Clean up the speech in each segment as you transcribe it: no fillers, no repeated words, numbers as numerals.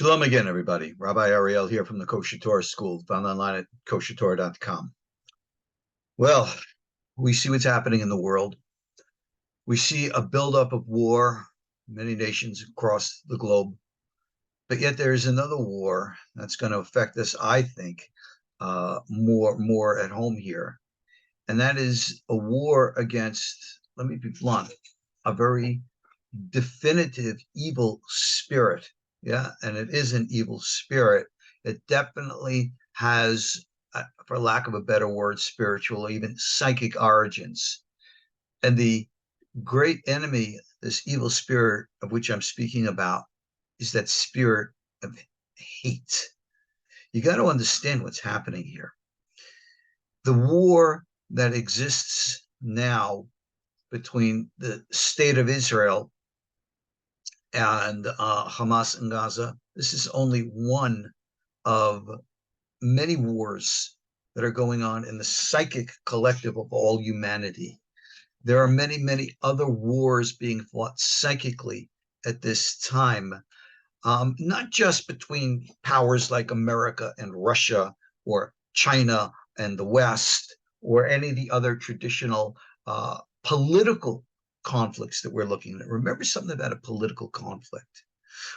Shalom again, everybody. Rabbi Ariel here from the KosherTorah School, found online at KosherTorah.com. Well, we see what's happening in the world. We see a buildup of war, many nations across the globe. But yet there is another war that's going to affect us, I think, more at home here. And that is a war against, let me be blunt, a very definitive evil spirit. Yeah, and it is an evil spirit. It definitely has, for lack of a better word, spiritual, even psychic origins. And the great enemy, this evil spirit of which I'm speaking about, is that spirit of hate. You got to understand what's happening here. The war that exists now between the state of Israel and Hamas in Gaza. This is only one of many wars that are going on in the psychic collective of all humanity. There are many, many other wars being fought psychically at this time, not just between powers like America and Russia or China and the West or any of the other traditional political conflicts that we're looking at. Remember something about a political conflict.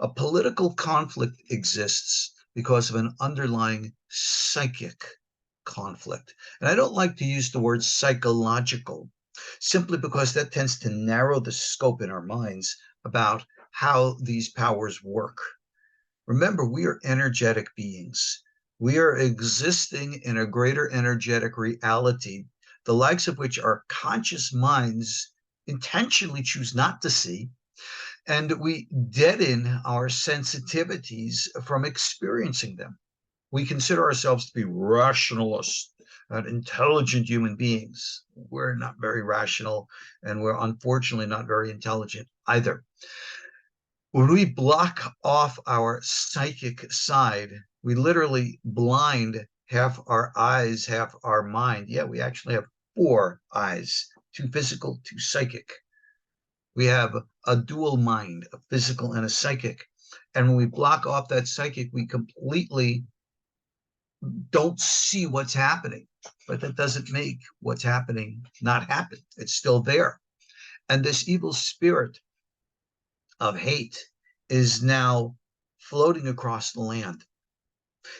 A political conflict exists because of an underlying psychic conflict. And I don't like to use the word psychological, simply because that tends to narrow the scope in our minds about how these powers work. Remember, we are energetic beings. We are existing in a greater energetic reality, the likes of which our conscious minds intentionally choose not to see, and we deaden our sensitivities from experiencing them. We consider ourselves to be rationalists and intelligent human beings. We're not very rational, and we're unfortunately not very intelligent either. When we block off our psychic side, we literally blind half our eyes, half our mind. Yeah, we actually have 4 eyes, 2 physical, 2 psychic. We have a dual mind, a physical and a psychic. And when we block off that psychic, we completely don't see what's happening. But that doesn't make what's happening not happen. It's still there. And this evil spirit of hate is now floating across the land.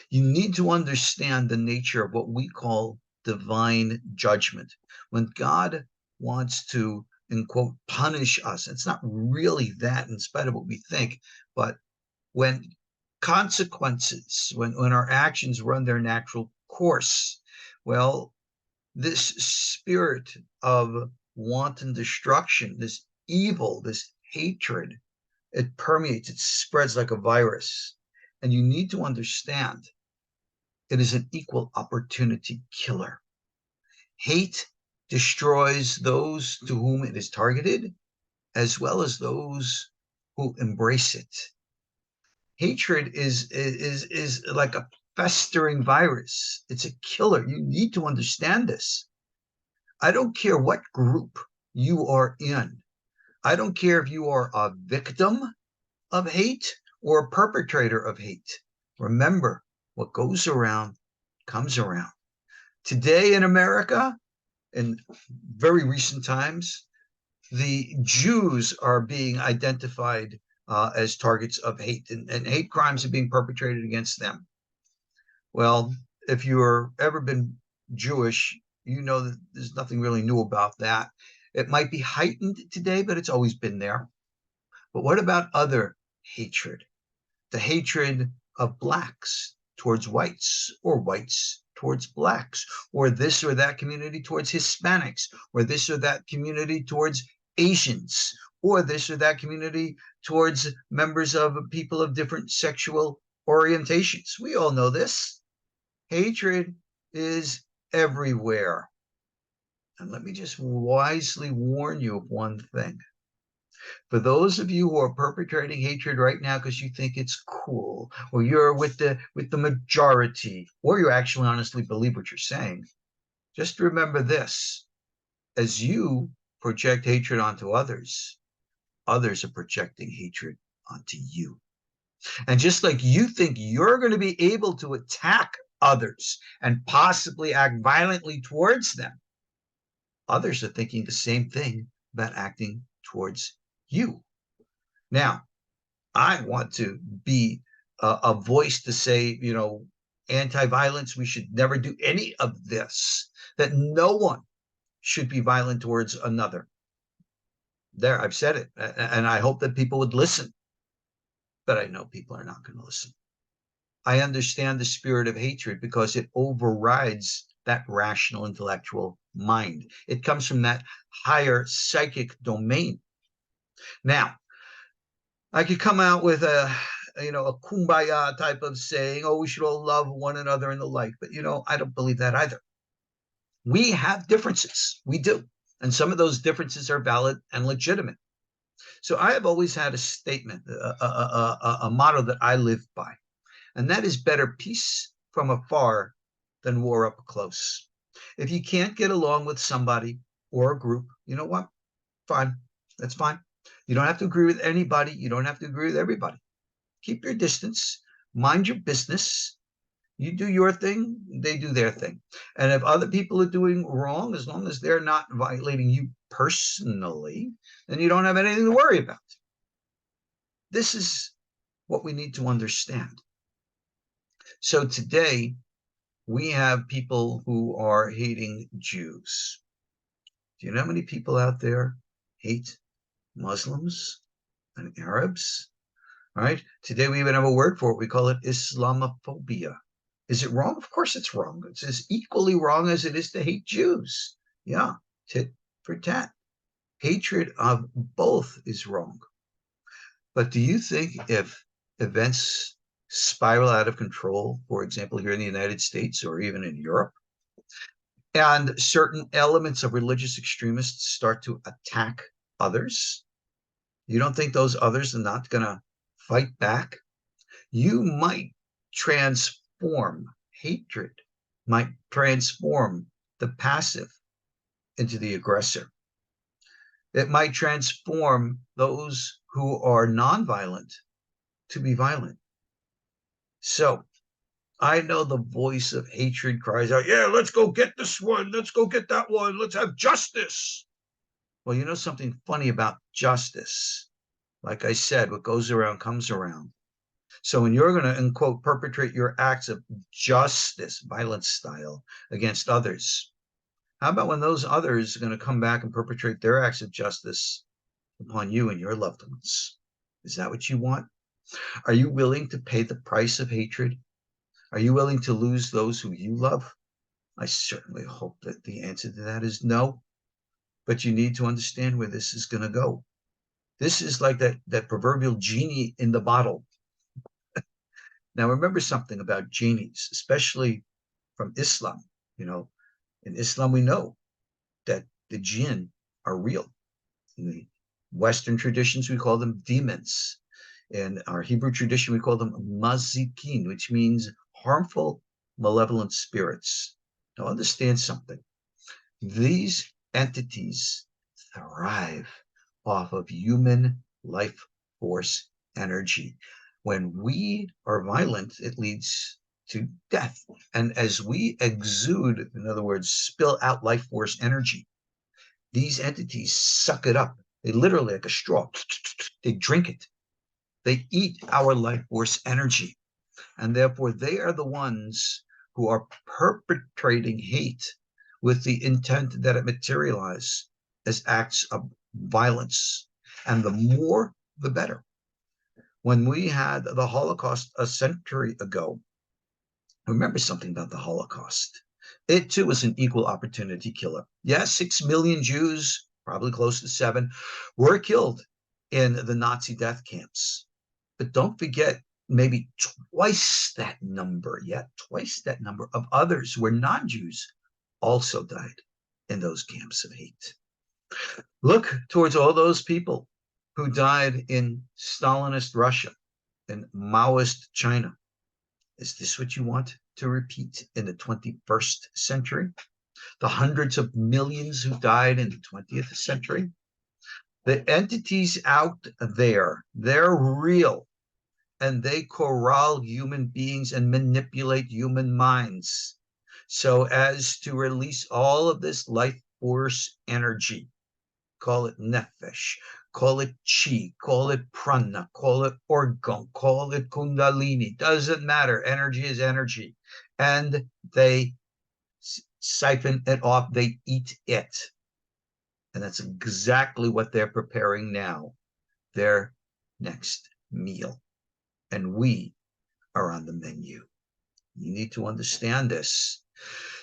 You need to understand the nature of what we call divine judgment. When God wants to, in quote, punish us, it's not really that in spite of what we think, but when consequences, when our actions run their natural course, well, this spirit of wanton destruction, this evil, this hatred, it permeates, it spreads like a virus. And you need to understand it is an equal opportunity killer. Hate destroys those to whom it is targeted, as well as those who embrace it. Hatred is like a festering virus. It's a killer. You need to understand this. I don't care what group you are in. I don't care if you are a victim of hate or a perpetrator of hate. Remember, what goes around comes around. Today in America, in very recent times, the Jews are being identified as targets of hate, and hate crimes are being perpetrated against them. Well, if you've ever been Jewish, you know that there's nothing really new about that. It might be heightened today, but it's always been there. But what about other hatred? The hatred of blacks towards whites, or whites towards blacks, or this or that community towards Hispanics, or this or that community towards Asians, or this or that community towards members of people of different sexual orientations. We all know this. Hatred is everywhere. And let me just wisely warn you of one thing. For those of you who are perpetrating hatred right now because you think it's cool, or you're with the majority, or you actually honestly believe what you're saying, just remember this. As you project hatred onto others, others are projecting hatred onto you. And just like you think you're going to be able to attack others and possibly act violently towards them, others are thinking the same thing about acting towards you. Now, I want to be a voice to say, anti-violence, we should never do any of this, that no one should be violent towards another. There, I've said it, and I hope that people would listen, but I know people are not going to listen. I understand the spirit of hatred because it overrides that rational intellectual mind. It comes from that higher psychic domain. Now, I could come out with a kumbaya type of saying, oh, we should all love one another and the like, but I don't believe that either. We have differences. We do. And some of those differences are valid and legitimate. So I have always had a statement, a motto that I live by, and that is better peace from afar than war up close. If you can't get along with somebody or a group, you know what? Fine. That's fine. You don't have to agree with anybody. You don't have to agree with everybody. Keep your distance. Mind your business. You do your thing, they do their thing. And if other people are doing wrong, as long as they're not violating you personally, then you don't have anything to worry about. This is what we need to understand. So today, we have people who are hating Jews. Do you know how many people out there hate Muslims and Arabs? All right. Today, we even have a word for it. We call it Islamophobia. Is it wrong? Of course it's wrong. It's as equally wrong as it is to hate Jews. Yeah, tit for tat. Hatred of both is wrong. But do you think if events spiral out of control, for example, here in the United States or even in Europe, and certain elements of religious extremists start to attack others, you don't think those others are not going to fight back? You might transform hatred, might transform the passive into the aggressor. It might transform those who are nonviolent to be violent. So I know the voice of hatred cries out, yeah, let's go get this one. Let's go get that one. Let's have justice. Well, you know something funny about justice? Like I said, what goes around comes around. So when you're going to, in quote, perpetrate your acts of justice, violence style, against others, how about when those others are going to come back and perpetrate their acts of justice upon you and your loved ones? Is that what you want? Are you willing to pay the price of hatred? Are you willing to lose those who you love? I certainly hope that the answer to that is no. But you need to understand where this is going to go. This is like that proverbial genie in the bottle. Now, remember something about genies, especially from Islam. In Islam, we know that the jinn are real. In the Western traditions, we call them demons. In our Hebrew tradition, we call them mazikin, which means harmful, malevolent spirits. Now, understand something. These entities thrive off of human life force energy. When we are violent, it leads to death. And as we exude, in other words, spill out life force energy, these entities suck it up. They literally, like a straw, they drink it. They eat our life force energy. And therefore, they are the ones who are perpetrating hate with the intent that it materialize as acts of violence. And the more, the better. When we had the Holocaust a century ago, remember something about the Holocaust. It too was an equal opportunity killer. Yes, 6 million Jews, probably close to 7, were killed in the Nazi death camps. But don't forget, maybe twice that number, twice that number of others who were non-Jews also died in those camps of hate. Look towards all those people who died in Stalinist Russia and Maoist China. Is this what you want to repeat in the 21st century? The hundreds of millions who died in the 20th century? The entities out there, they're real. and they corral human beings and manipulate human minds so as to release all of this life force energy. Call it nefesh, call it chi, call it prana, call it orgon, call it kundalini. Doesn't matter. Energy is energy. And they siphon it off. They eat it. And that's exactly what they're preparing now, their next meal. And we are on the menu. You need to understand this.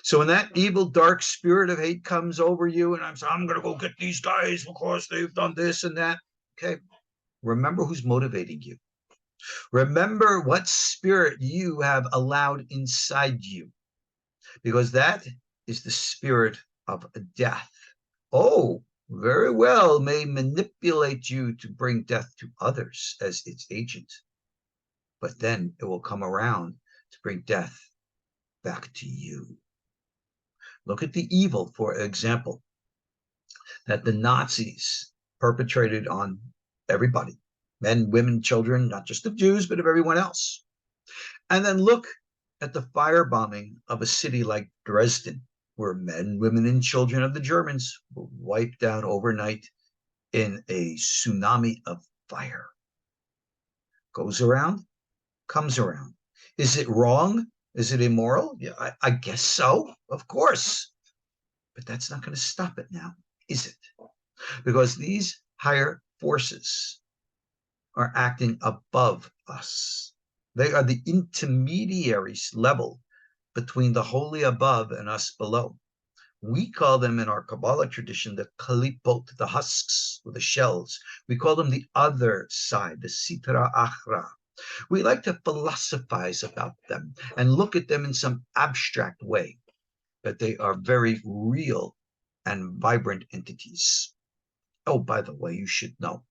So when that evil, dark spirit of hate comes over you, and I'm saying, I'm going to go get these guys because they've done this and that. Okay. Remember who's motivating you. Remember what spirit you have allowed inside you, because that is the spirit of death. Oh, very well, may manipulate you to bring death to others as its agent. But then it will come around to bring death back to you. Look at the evil, for example, that the Nazis perpetrated on everybody, men, women, children, not just of Jews, but of everyone else. And then look at the firebombing of a city like Dresden, where men, women, and children of the Germans were wiped out overnight in a tsunami of fire. Goes around, comes around. Is it wrong? Is it immoral? Yeah, I guess so, of course. But that's not going to stop it now, is it? Because these higher forces are acting above us. They are the intermediaries level between the holy above and us below. We call them in our Kabbalah tradition the kalipot, the husks or the shells. We call them the other side, the sitra achra. We like to philosophize about them and look at them in some abstract way, but they are very real and vibrant entities. Oh, by the way, you should know,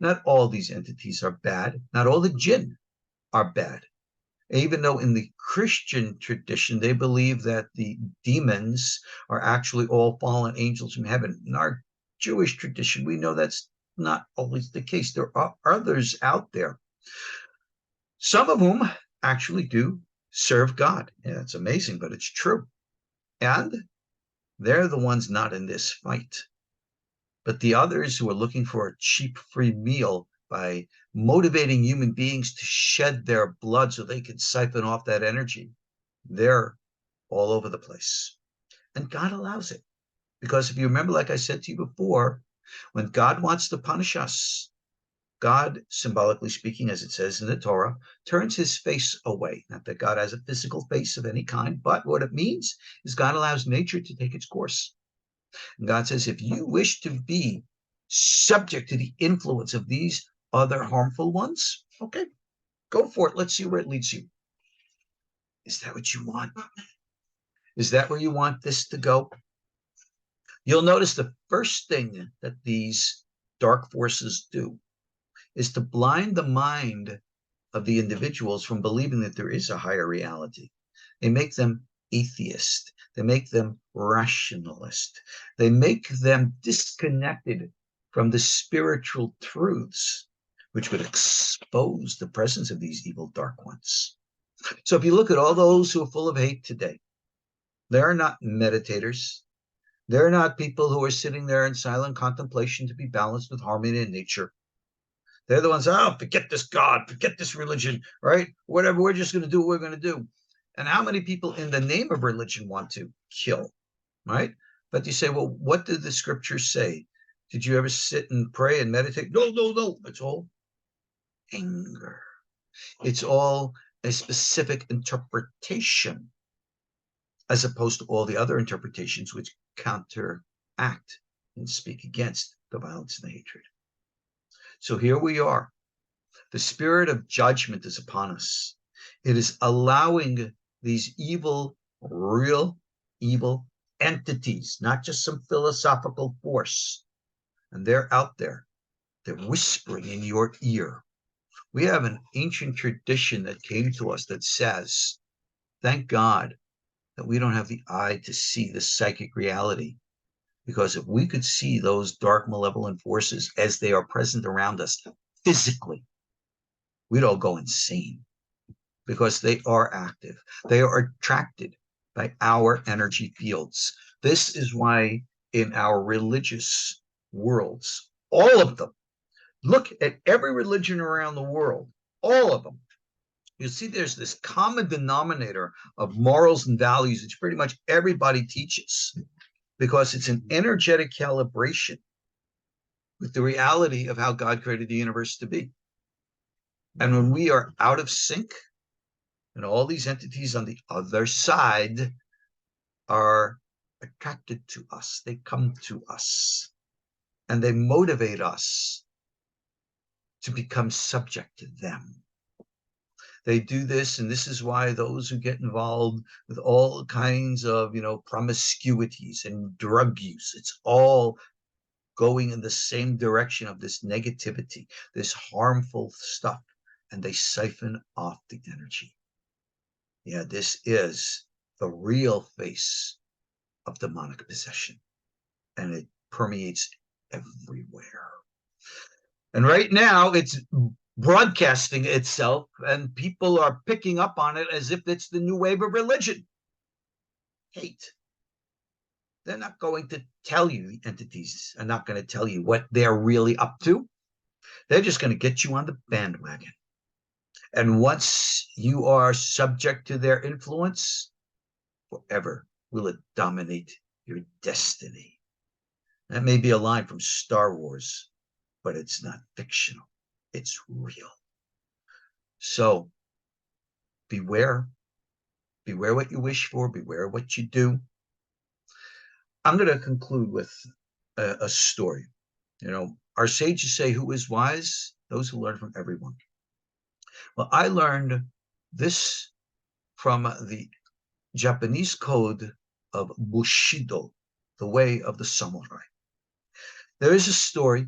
not all these entities are bad. Not all the jinn are bad. Even though in the Christian tradition, they believe that the demons are actually all fallen angels from heaven. In our Jewish tradition, we know that's not always the case. There are others out there, some of whom actually do serve God. Yeah, it's amazing, but it's true. And they're the ones not in this fight. But the others who are looking for a cheap free meal by motivating human beings to shed their blood so they can siphon off that energy, they're all over the place. And God allows it. Because if you remember, like I said to you before, when God wants to punish us, God, symbolically speaking, as it says in the Torah, turns his face away. Not that God has a physical face of any kind, but what it means is God allows nature to take its course. And God says, if you wish to be subject to the influence of these other harmful ones, okay, go for it. Let's see where it leads you. Is that what you want? Is that where you want this to go? You'll notice the first thing that these dark forces do is to blind the mind of the individuals from believing that there is a higher reality. They make them atheist. They make them rationalist. They make them disconnected from the spiritual truths, which would expose the presence of these evil dark ones. So if you look at all those who are full of hate today, they're not meditators. They're not people who are sitting there in silent contemplation to be balanced with harmony in nature. They're the ones, oh, forget this God, forget this religion, right? Whatever, we're just going to do what we're going to do. And how many people in the name of religion want to kill, right? But you say, well, what did the scriptures say? Did you ever sit and pray and meditate? No, no, no. It's all anger. It's all a specific interpretation, as opposed to all the other interpretations which counteract and speak against the violence and the hatred. So here we are. The spirit of judgment is upon us. It is allowing these evil, real evil entities, not just some philosophical force. And they're out there. They're whispering in your ear. We have an ancient tradition that came to us that says, thank God that we don't have the eye to see the psychic reality. Because if we could see those dark, malevolent forces as they are present around us physically, we'd all go insane because they are active. They are attracted by our energy fields. This is why in our religious worlds, all of them, look at every religion around the world, all of them, you see there's this common denominator of morals and values which pretty much everybody teaches, because it's an energetic calibration with the reality of how God created the universe to be. And when we are out of sync, and all these entities on the other side are attracted to us, they come to us, and they motivate us to become subject to them. They do this, and this is why those who get involved with all kinds of, promiscuities and drug use, it's all going in the same direction of this negativity, this harmful stuff, and they siphon off the energy. Yeah, this is the real face of demonic possession, and it permeates everywhere. And right now, it's broadcasting itself, and people are picking up on it as if it's the new wave of religion. Hate. They're not going to tell you, the entities are not going to tell you what they're really up to. They're just going to get you on the bandwagon. And once you are subject to their influence, forever will it dominate your destiny. That may be a line from Star Wars, but it's not fictional. It's real. So beware. Beware what you wish for. Beware what you do. I'm going to conclude with a story. Our sages say, who is wise? Those who learn from everyone. Well, I learned this from the Japanese code of Bushido, the way of the samurai. There is a story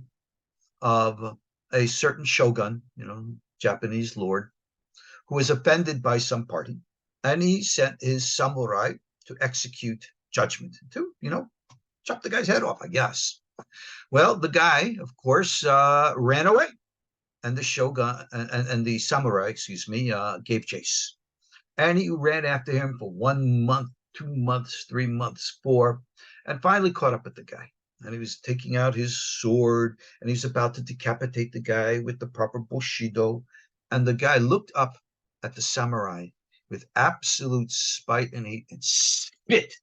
of a certain shogun, Japanese lord, who was offended by some party, and he sent his samurai to execute judgment, to, chop the guy's head off, I guess. Well, the guy, of course, ran away, and the shogun and the samurai, gave chase. And he ran after him for 1 month, 2 months, 3 months, 4, and finally caught up with the guy. And he was taking out his sword, and he was about to decapitate the guy with the proper Bushido. And the guy looked up at the samurai with absolute spite and hate and spit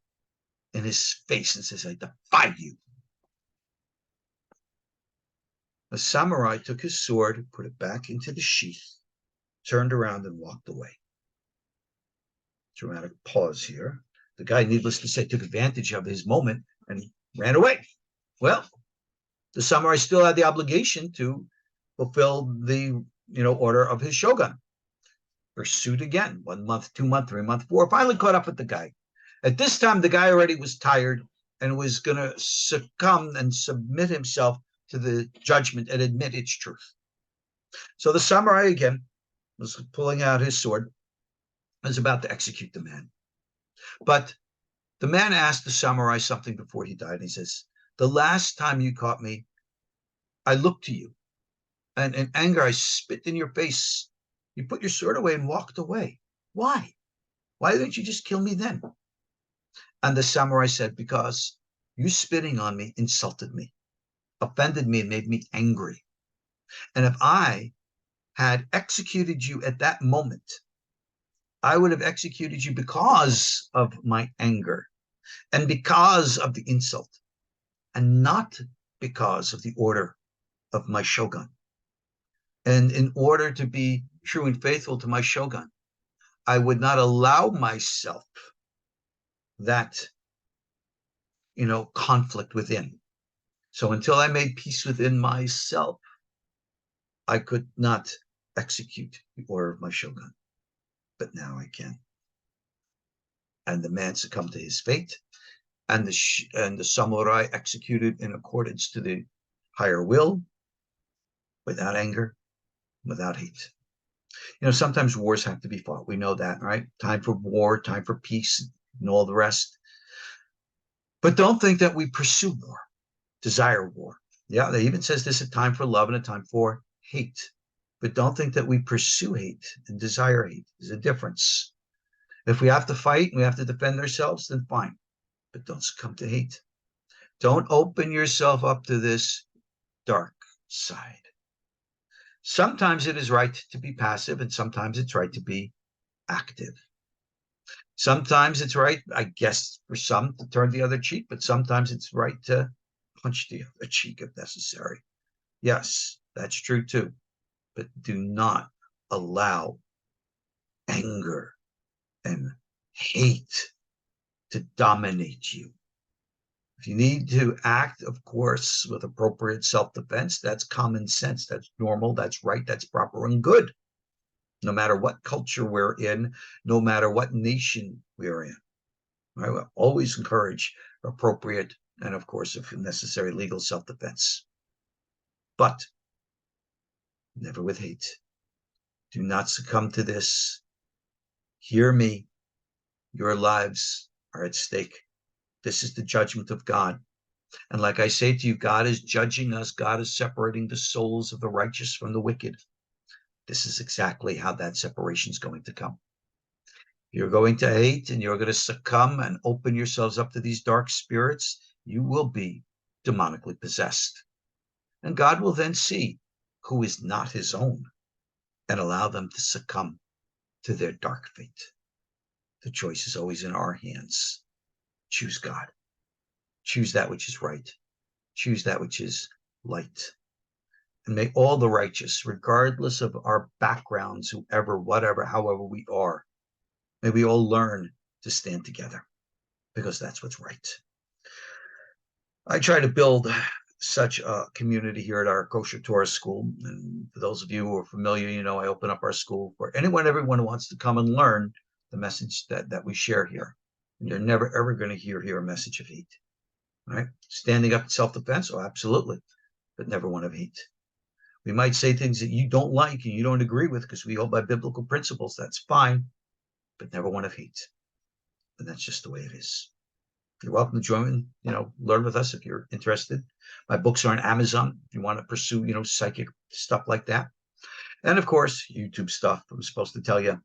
in his face and says, I defy you. The samurai took his sword, put it back into the sheath, turned around and walked away. Dramatic pause here. The guy, needless to say, took advantage of his moment and ran away. Well, the samurai still had the obligation to fulfill the order of his shogun. Pursued again, 1 month, 2 months, 3 months, 4, finally caught up with the guy. At this time, the guy already was tired and was going to succumb and submit himself to the judgment and admit its truth. So the samurai again was pulling out his sword, was about to execute the man. But the man asked the samurai something before he died. And he says, the last time you caught me, I looked to you, and in anger, I spit in your face. You put your sword away and walked away. Why? Why didn't you just kill me then? And the samurai said, because you spitting on me insulted me, offended me, and made me angry. And if I had executed you at that moment, I would have executed you because of my anger and because of the insult, and not because of the order of my shogun. And in order to be true and faithful to my shogun, I would not allow myself that, conflict within. So until I made peace within myself, I could not execute the order of my shogun. But now I can. And the man succumbed to his fate, and the samurai executed in accordance to the higher will, without anger, without hate. Sometimes wars have to be fought. We know that, right? Time for war, time for peace, and all the rest. But don't think that we pursue war, desire war. Yeah, they even says there's a time for love and a time for hate. But don't think that we pursue hate and desire hate. There's a difference. If we have to fight and we have to defend ourselves, then fine. But don't succumb to hate. Don't open yourself up to this dark side. Sometimes it is right to be passive, and sometimes it's right to be active. Sometimes it's right, I guess, for some to turn the other cheek, but sometimes it's right to punch the other cheek if necessary. Yes, that's true too. But do not allow anger and hate to dominate you. If you need to act, of course, with appropriate self-defense, that's common sense, that's normal, that's right, that's proper and good. No matter what culture we're in, no matter what nation we're in. I will always encourage appropriate and, of course, if necessary, legal self-defense. But never with hate. Do not succumb to this. Hear me. Your lives are at stake. This is the judgment of God. And like I say to you, God is judging us. God is separating the souls of the righteous from the wicked. This is exactly how that separation is going to come. You're going to hate and you're going to succumb and open yourselves up to these dark spirits. You will be demonically possessed. And God will then see who is not his own and allow them to succumb to their dark fate. The choice is always in our hands. Choose God. Choose that which is right. Choose that which is light. And may all the righteous, regardless of our backgrounds, whoever, whatever, however we are, may we all learn to stand together because that's what's right. I try to build such a community here at our KosherTorah school. And for those of you who are familiar, you know, I open up our school for everyone who wants to come and learn the message that we share here. And you're never, ever going to hear a message of hate. Right? Standing up in self-defense, oh, absolutely, but never one of hate. We might say things that you don't like and you don't agree with because we hold by biblical principles. That's fine, but never one of hate. And that's just the way it is. You're welcome to join, learn with us if you're interested. My books are on Amazon if you want to pursue, psychic stuff like that. And of course, YouTube stuff. I'm supposed to tell you,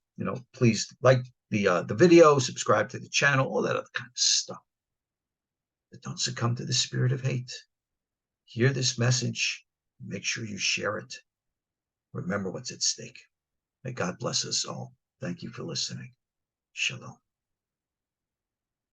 please like the video, subscribe to the channel, all that other kind of stuff. But don't succumb to the spirit of hate. Hear this message. Make sure you share it. Remember what's at stake. May God bless us all. Thank you for listening. Shalom.